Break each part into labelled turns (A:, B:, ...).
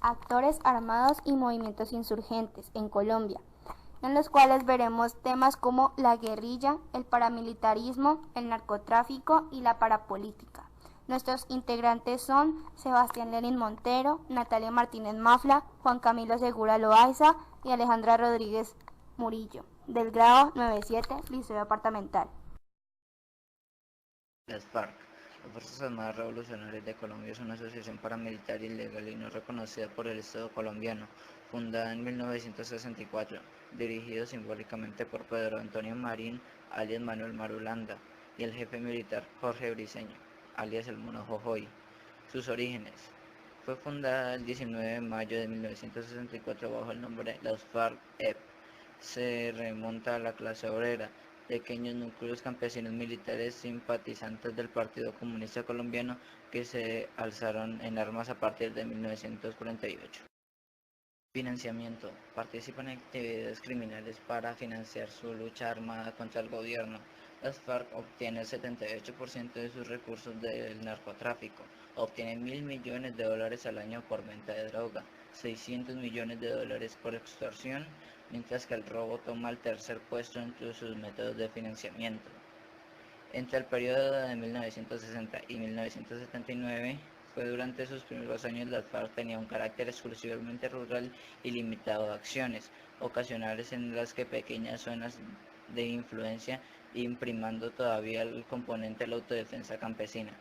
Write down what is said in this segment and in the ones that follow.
A: actores armados y movimientos insurgentes en Colombia, en los cuales veremos temas como la guerrilla, el paramilitarismo, el narcotráfico y la parapolítica. Nuestros integrantes son Sebastián Lenin Montero, Natalia Martínez Mafla, Juan Camilo Segura Loaiza y Alejandra Rodríguez Murillo, del grado 97, Liceo Departamental.
B: Las FARC, las Fuerzas Armadas Revolucionarias de Colombia, es una asociación paramilitar ilegal y no reconocida por el Estado colombiano, fundada en 1964, dirigido simbólicamente por Pedro Antonio Marín, alias Manuel Marulanda, y el jefe militar Jorge Briceño, alias el Mono Jojoy. Sus orígenes. Fue fundada el 19 de mayo de 1964 bajo el nombre Las FARC-EP. Se remonta a la clase obrera, pequeños núcleos campesinos militares simpatizantes del Partido Comunista Colombiano que se alzaron en armas a partir de 1948. Financiamiento. Participan en actividades criminales para financiar su lucha armada contra el gobierno. Las FARC obtienen el 78% de sus recursos del narcotráfico. Obtienen $1.000 millones al año por venta de droga, $600 millones por extorsión, mientras que el robo toma el tercer puesto entre sus métodos de financiamiento. Entre el periodo de 1960 y 1979, fue durante sus primeros años las FARC tenía un carácter exclusivamente rural y limitado a acciones ocasionales en las que pequeñas zonas de influencia, imprimando todavía el componente de la autodefensa campesina.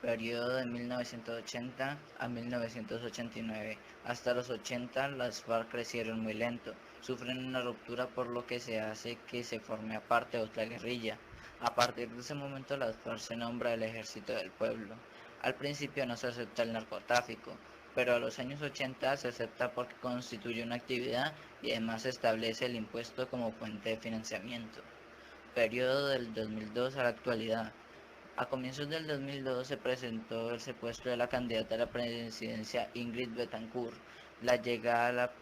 B: Periodo de 1980 a 1989. Hasta los 80 las FARC crecieron muy lento, sufren una ruptura por lo que se hace que se forme aparte otra guerrilla. A partir de ese momento las FARC se nombra el Ejército del Pueblo. Al principio no se acepta el narcotráfico, pero a los años 80 se acepta porque constituye una actividad y además se establece el impuesto como fuente de financiamiento. Periodo del 2002 a la actualidad. A comienzos del 2002 se presentó el secuestro de la candidata a la presidencia Ingrid Betancourt. La llegada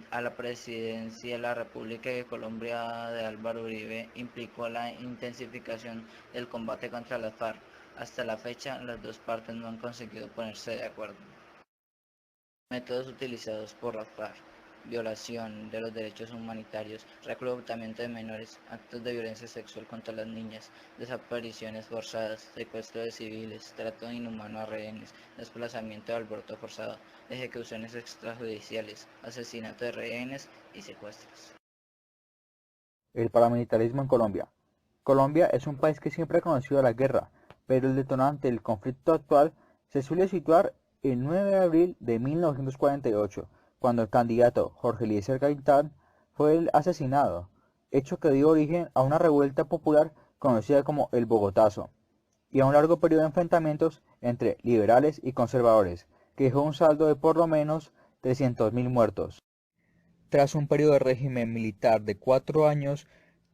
B: a la presidencia de la República de Colombia de Álvaro Uribe implicó la intensificación del combate contra las FARC. Hasta la fecha, las dos partes no han conseguido ponerse de acuerdo. Métodos utilizados por las FARC: violación de los derechos humanitarios, reclutamiento de menores, actos de violencia sexual contra las niñas, desapariciones forzadas, secuestro de civiles, trato inhumano a rehenes, desplazamiento de alboroto forzado, ejecuciones extrajudiciales, asesinato de rehenes y secuestros.
C: El paramilitarismo en Colombia. Colombia es un país que siempre ha conocido la guerra, pero el detonante del conflicto actual se suele situar el 9 de abril de 1948, cuando el candidato Jorge Eliezer Gaitán fue asesinado, hecho que dio origen a una revuelta popular conocida como el Bogotazo, y a un largo periodo de enfrentamientos entre liberales y conservadores, que dejó un saldo de por lo menos 300.000 muertos. Tras un periodo de régimen militar de 4 años,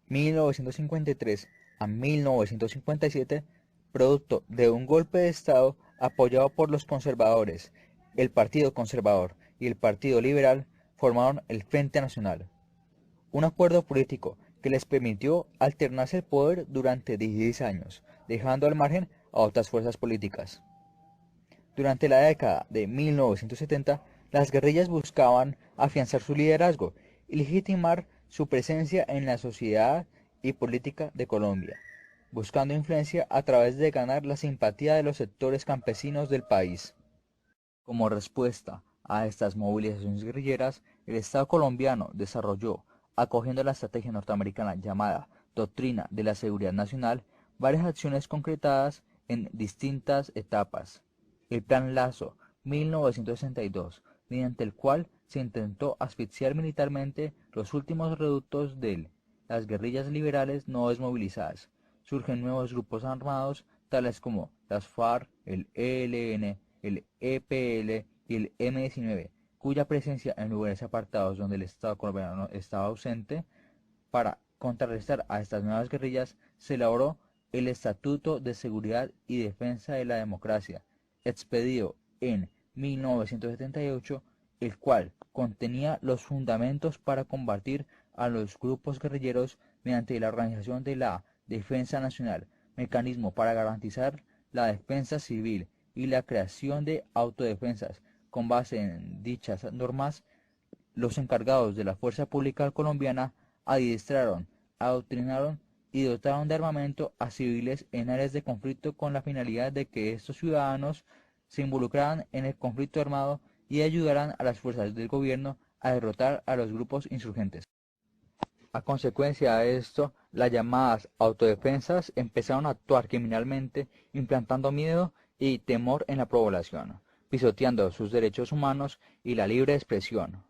C: 1953 a 1957, producto de un golpe de Estado apoyado por los conservadores, el Partido Conservador y el Partido Liberal formaron el Frente Nacional, un acuerdo político que les permitió alternarse el poder durante 16 años, dejando al margen a otras fuerzas políticas. Durante la década de 1970, las guerrillas buscaban afianzar su liderazgo y legitimar su presencia en la sociedad y política de Colombia, buscando influencia a través de ganar la simpatía de los sectores campesinos del país. Como respuesta a estas movilizaciones guerrilleras, el Estado colombiano desarrolló, acogiendo la estrategia norteamericana llamada Doctrina de la Seguridad Nacional, varias acciones concretadas en distintas etapas. El Plan Lazo 1962, mediante el cual se intentó asfixiar militarmente los últimos reductos de las guerrillas liberales no desmovilizadas. Surgen nuevos grupos armados tales como las FARC, el ELN, el EPL y el M-19, cuya presencia en lugares apartados donde el Estado colombiano estaba ausente. Para contrarrestar a estas nuevas guerrillas se elaboró el Estatuto de Seguridad y Defensa de la Democracia, expedido en 1978, el cual contenía los fundamentos para combatir a los grupos guerrilleros mediante la organización de la Defensa Nacional, mecanismo para garantizar la defensa civil y la creación de autodefensas, Con base en dichas normas, los encargados de la fuerza pública colombiana adiestraron, adoctrinaron y dotaron de armamento a civiles en áreas de conflicto con la finalidad de que estos ciudadanos se involucraran en el conflicto armado y ayudaran a las fuerzas del gobierno a derrotar a los grupos insurgentes. A consecuencia de esto, las llamadas autodefensas empezaron a actuar criminalmente, implantando miedo y temor en la población, pisoteando sus derechos humanos y la libre expresión.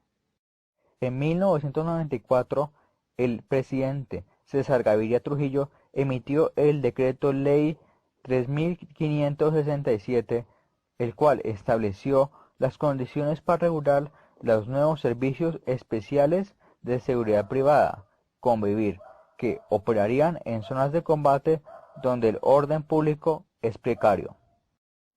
C: En 1994, el presidente César Gaviria Trujillo emitió el Decreto Ley 3567, el cual estableció las condiciones para regular los nuevos servicios especiales de seguridad privada, Convivir, que operarían en zonas de combate donde el orden público es precario.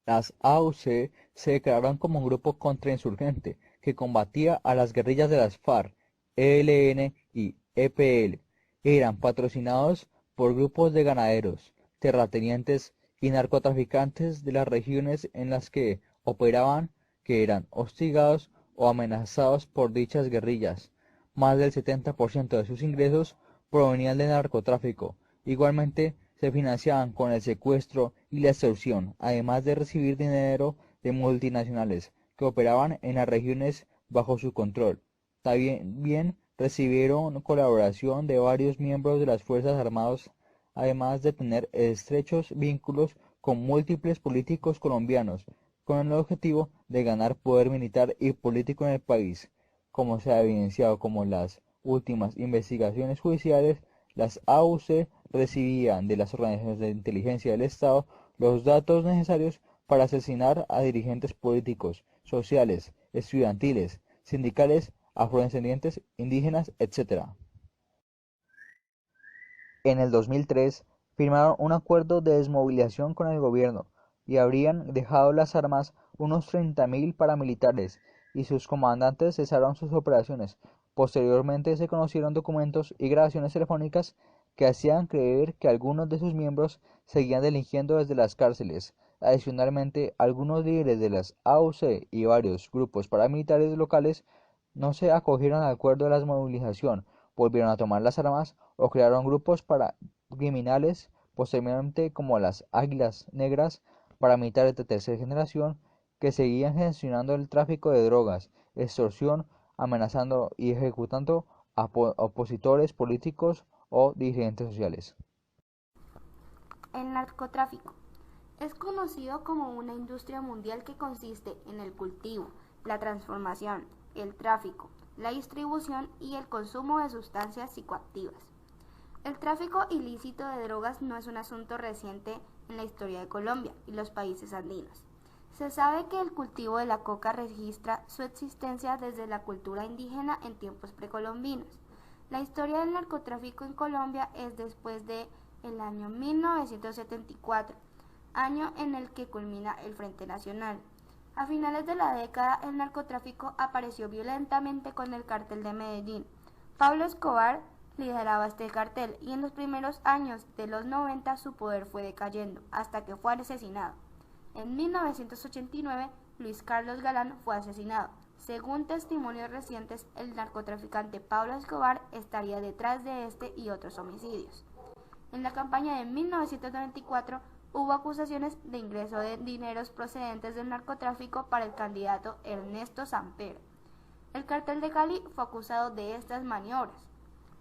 C: Las AUC se declararon como un grupo contrainsurgente que combatía a las guerrillas de las FARC, ELN y EPL. Eran patrocinados por grupos de ganaderos, terratenientes y narcotraficantes de las regiones en las que operaban, que eran hostigados o amenazados por dichas guerrillas. Más del 70% de sus ingresos provenían del narcotráfico. Igualmente, se financiaban con el secuestro y la extorsión, además de recibir dinero de multinacionales que operaban en las regiones bajo su control. También recibieron colaboración de varios miembros de las Fuerzas Armadas, además de tener estrechos vínculos con múltiples políticos colombianos, con el objetivo de ganar poder militar y político en el país. Como se ha evidenciado como las últimas investigaciones judiciales, las AUC recibían de las organizaciones de inteligencia del Estado los datos necesarios para asesinar a dirigentes políticos, sociales, estudiantiles, sindicales, afrodescendientes, indígenas, etc. En el 2003 firmaron un acuerdo de desmovilización con el gobierno y habrían dejado las armas unos 30.000 paramilitares y sus comandantes cesaron sus operaciones. Posteriormente se conocieron documentos y grabaciones telefónicas que hacían creer que algunos de sus miembros seguían delinquiendo desde las cárceles. Adicionalmente, algunos líderes de las AUC y varios grupos paramilitares locales no se acogieron al acuerdo de la desmovilización, volvieron a tomar las armas o crearon grupos criminales, posteriormente como las Águilas Negras, paramilitares de tercera generación, que seguían gestionando el tráfico de drogas, extorsión, amenazando y ejecutando a opositores políticos o dirigentes sociales.
A: El narcotráfico es conocido como una industria mundial que consiste en el cultivo, la transformación, el tráfico, la distribución y el consumo de sustancias psicoactivas. El tráfico ilícito de drogas no es un asunto reciente en la historia de Colombia y los países andinos. Se sabe que el cultivo de la coca registra su existencia desde la cultura indígena en tiempos precolombinos. La historia del narcotráfico en Colombia es después del año 1974, año en el que culmina el Frente Nacional. A finales de la década, el narcotráfico apareció violentamente con el Cártel de Medellín. Pablo Escobar lideraba este cartel y en los primeros años de los 90 su poder fue decayendo hasta que fue asesinado. En 1989, Luis Carlos Galán fue asesinado. Según testimonios recientes, el narcotraficante Pablo Escobar estaría detrás de este y otros homicidios. En la campaña de 1994 hubo acusaciones de ingreso de dineros procedentes del narcotráfico para el candidato Ernesto Samper. El Cartel de Cali fue acusado de estas maniobras.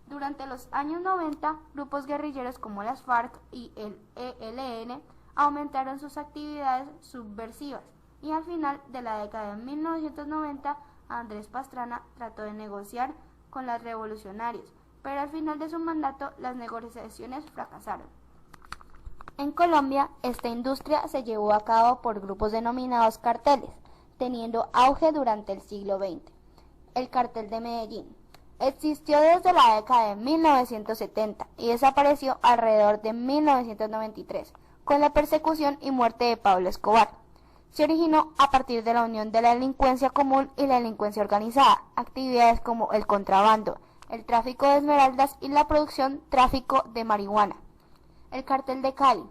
A: Durante los años 90, grupos guerrilleros como las FARC y el ELN aumentaron sus actividades subversivas y al final de la década de 1990 Andrés Pastrana trató de negociar con los revolucionarios, pero al final de su mandato las negociaciones fracasaron. En Colombia, esta industria se llevó a cabo por grupos denominados carteles, teniendo auge durante el siglo XX. El Cartel de Medellín existió desde la década de 1970 y desapareció alrededor de 1993, con la persecución y muerte de Pablo Escobar. Se originó a partir de la unión de la delincuencia común y la delincuencia organizada, actividades como el contrabando, el tráfico de esmeraldas y la tráfico de marihuana. El Cartel de Cali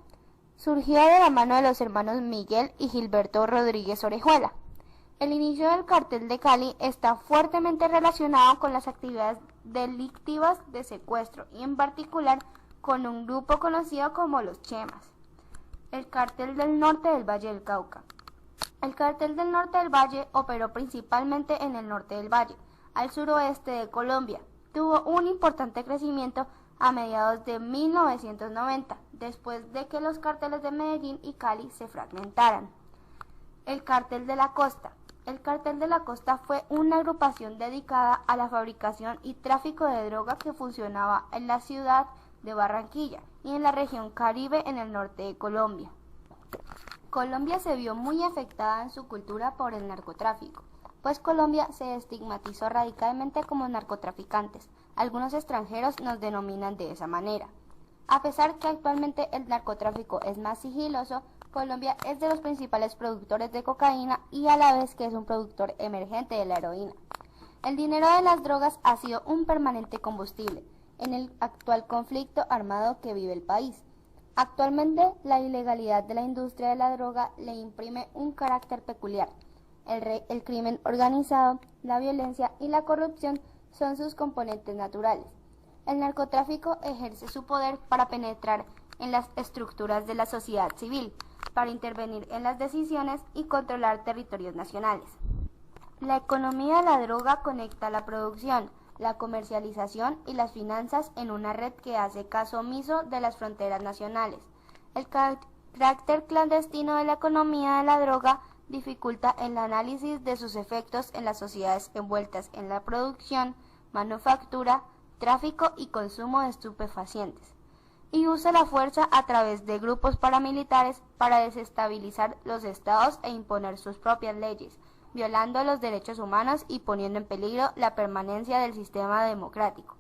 A: surgió de la mano de los hermanos Miguel y Gilberto Rodríguez Orejuela. El inicio del Cartel de Cali está fuertemente relacionado con las actividades delictivas de secuestro y en particular con un grupo conocido como los Chemas. El Cartel del Norte del Valle del Cauca. El Cartel del Norte del Valle operó principalmente en el norte del valle, al suroeste de Colombia. Tuvo un importante crecimiento a mediados de 1990, después de que los carteles de Medellín y Cali se fragmentaran. El Cartel de la Costa. El Cartel de la Costa fue una agrupación dedicada a la fabricación y tráfico de droga que funcionaba en la ciudad de Barranquilla y en la región Caribe en el norte de Colombia. Colombia se vio muy afectada en su cultura por el narcotráfico, pues Colombia se estigmatizó radicalmente como narcotraficantes. Algunos extranjeros nos denominan de esa manera. A pesar que actualmente el narcotráfico es más sigiloso, Colombia es de los principales productores de cocaína y a la vez que es un productor emergente de la heroína. El dinero de las drogas ha sido un permanente combustible en el actual conflicto armado que vive el país. Actualmente, la ilegalidad de la industria de la droga le imprime un carácter peculiar. El crimen organizado, la violencia y la corrupción son sus componentes naturales. El narcotráfico ejerce su poder para penetrar en las estructuras de la sociedad civil, para intervenir en las decisiones y controlar territorios nacionales. La economía de la droga conecta la producción, la comercialización y las finanzas en una red que hace caso omiso de las fronteras nacionales. El carácter clandestino de la economía de la droga dificulta el análisis de sus efectos en las sociedades envueltas en la producción, manufactura, tráfico y consumo de estupefacientes, y usa la fuerza a través de grupos paramilitares para desestabilizar los estados e imponer sus propias leyes, violando los derechos humanos y poniendo en peligro la permanencia del sistema democrático.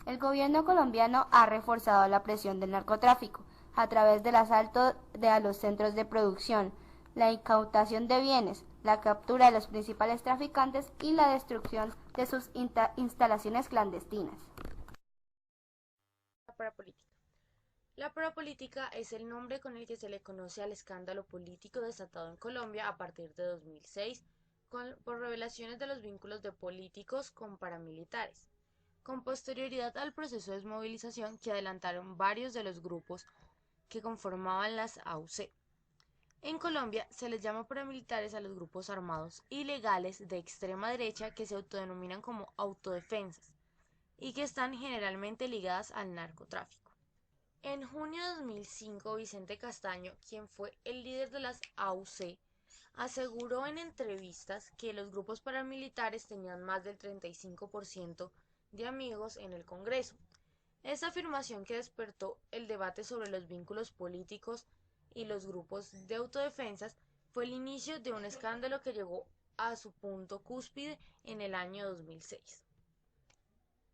A: El gobierno colombiano ha reforzado la presión del narcotráfico a través del asalto a los centros de producción, la incautación de bienes, la captura de los principales traficantes y la destrucción de sus instalaciones clandestinas.
D: La parapolítica. La parapolítica es el nombre con el que se le conoce al escándalo político desatado en Colombia a partir de 2006 por revelaciones de los vínculos de políticos con paramilitares, con posterioridad al proceso de desmovilización que adelantaron varios de los grupos que conformaban las AUC. En Colombia se les llama paramilitares a los grupos armados ilegales de extrema derecha que se autodenominan como autodefensas y que están generalmente ligadas al narcotráfico. En junio de 2005, Vicente Castaño, quien fue el líder de las AUC, aseguró en entrevistas que los grupos paramilitares tenían más del 35% de amigos en el Congreso. Esta afirmación, que despertó el debate sobre los vínculos políticos y los grupos de autodefensas, fue el inicio de un escándalo que llegó a su punto cúspide en el año 2006.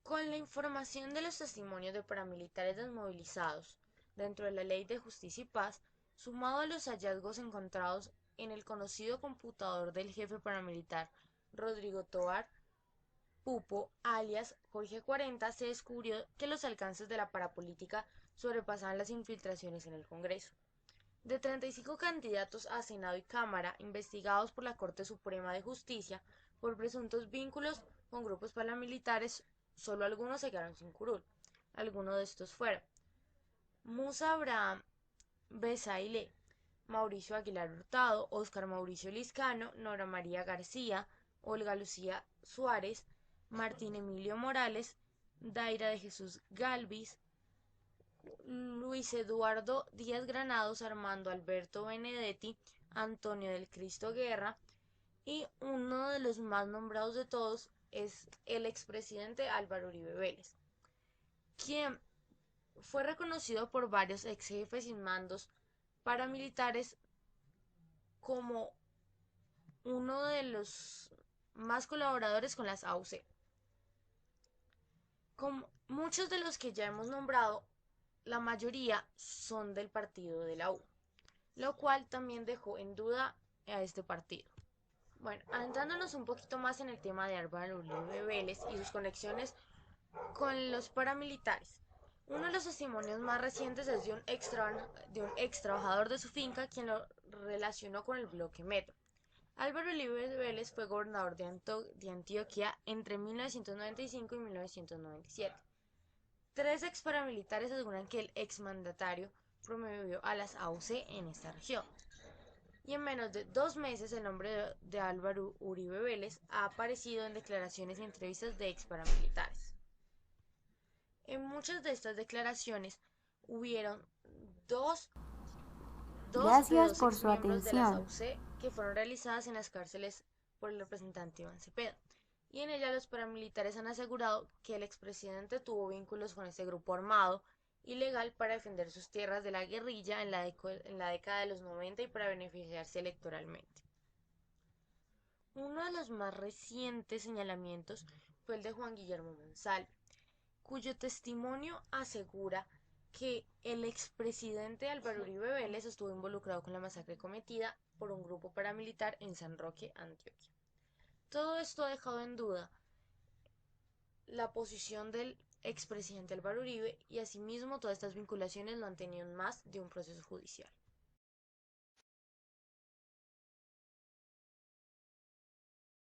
D: Con la información de los testimonios de paramilitares desmovilizados dentro de la Ley de Justicia y Paz, sumado a los hallazgos encontrados en el conocido computador del jefe paramilitar Rodrigo Tovar Pupo, alias Jorge 40, se descubrió que los alcances de la parapolítica sobrepasaban las infiltraciones en el Congreso. De 35 candidatos a Senado y Cámara investigados por la Corte Suprema de Justicia por presuntos vínculos con grupos paramilitares, solo algunos se quedaron sin curul. Algunos de estos fueron Musa Abraham Bezaile, Mauricio Aguilar Hurtado, Óscar Mauricio Liscano, Nora María García, Olga Lucía Suárez, Martín Emilio Morales, Daira de Jesús Galvis, Luis Eduardo Díaz Granados, Armando Alberto Benedetti, Antonio del Cristo Guerra, y uno de los más nombrados de todos es el expresidente Álvaro Uribe Vélez, quien fue reconocido por varios ex jefes y mandos paramilitares como uno de los más colaboradores con las AUC. Como muchos de los que ya hemos nombrado, la mayoría son del partido de la U, lo cual también dejó en duda a este partido. Bueno, adentrándonos un poquito más en el tema de Álvaro Uribe Vélez y sus conexiones con los paramilitares. Uno de los testimonios más recientes es de un ex trabajador de su finca, quien lo relacionó con el bloque Metro. Álvaro Uribe Vélez fue gobernador de Antioquia entre 1995 y 1997. Tres ex paramilitares aseguran que el exmandatario promovió a las AUC en esta región. Y en menos de 2 meses el nombre de Álvaro Uribe Vélez ha aparecido en declaraciones y entrevistas de ex paramilitares. En muchas de estas declaraciones hubieron dos
A: Gracias
D: de
A: por
D: los
A: su
D: miembros de las
A: atención.
D: AUC que fueron realizadas en las cárceles por el representante Iván Cepeda. Y en ella los paramilitares han asegurado que el expresidente tuvo vínculos con este grupo armado ilegal para defender sus tierras de la guerrilla en la década de los 90 y para beneficiarse electoralmente. Uno de los más recientes señalamientos fue el de Juan Guillermo Monsalve, cuyo testimonio asegura que el expresidente Álvaro Uribe Vélez estuvo involucrado con la masacre cometida por un grupo paramilitar en San Roque, Antioquia. Todo esto ha dejado en duda la posición del expresidente Álvaro Uribe y asimismo todas estas vinculaciones lo han tenido en más de un proceso judicial.